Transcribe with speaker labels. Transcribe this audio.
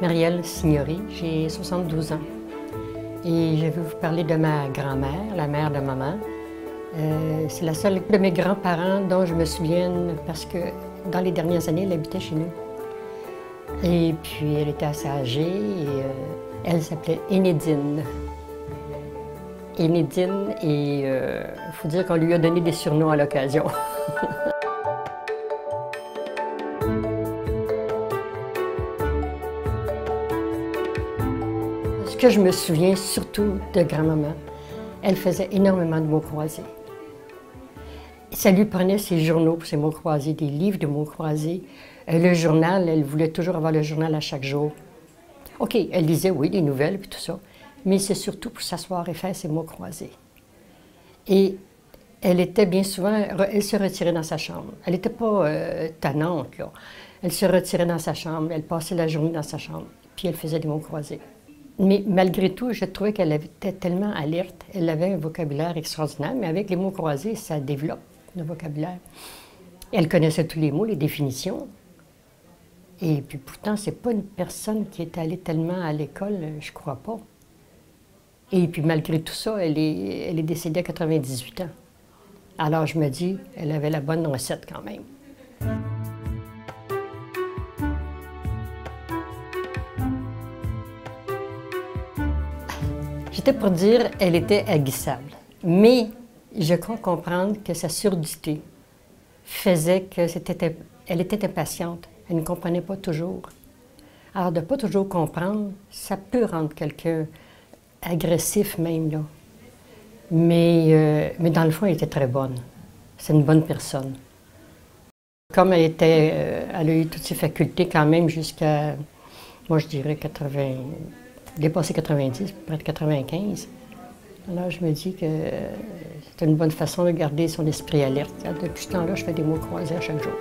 Speaker 1: Marielle Signori, j'ai 72 ans. Et je vais vous parler de ma grand-mère, la mère de maman. C'est la seule de mes grands-parents dont je me souvienne parce que dans les dernières années, elle habitait chez nous. Et puis, elle était assez âgée et elle s'appelait Enedine. Enedine, et il faut dire qu'on lui a donné des surnoms à l'occasion. Ce que je me souviens surtout de grand-maman, elle faisait énormément de mots croisés. Ça lui prenait ses journaux pour ses mots croisés, des livres de mots croisés. Le journal, elle voulait toujours avoir le journal à chaque jour. OK, elle lisait, oui, les nouvelles et tout ça, mais c'est surtout pour s'asseoir et faire ses mots croisés. Et elle était bien souvent, elle se retirait dans sa chambre. Elle n'était pas tannante, là. Elle se retirait dans sa chambre, elle passait la journée dans sa chambre, puis elle faisait des mots croisés. Mais malgré tout, je trouvais qu'elle était tellement alerte, elle avait un vocabulaire extraordinaire, mais avec les mots croisés, ça développe le vocabulaire. Elle connaissait tous les mots, les définitions. Et puis pourtant, c'est pas une personne qui est allée tellement à l'école, je crois pas. Et puis malgré tout ça, elle est décédée à 98 ans. Alors je me dis, elle avait la bonne recette quand même. J'étais pour dire elle était aguissable, mais je crois comprendre que sa surdité faisait elle était impatiente, elle ne comprenait pas toujours. Alors de ne pas toujours comprendre, ça peut rendre quelqu'un agressif même, là. Mais dans le fond, elle était très bonne. C'est une bonne personne. Comme elle a eu toutes ses facultés quand même jusqu'à, moi je dirais 80, dépassé 90, près de 95. Alors je me dis que c'est une bonne façon de garder son esprit alerte. Depuis ce temps-là, je fais des mots croisés à chaque jour.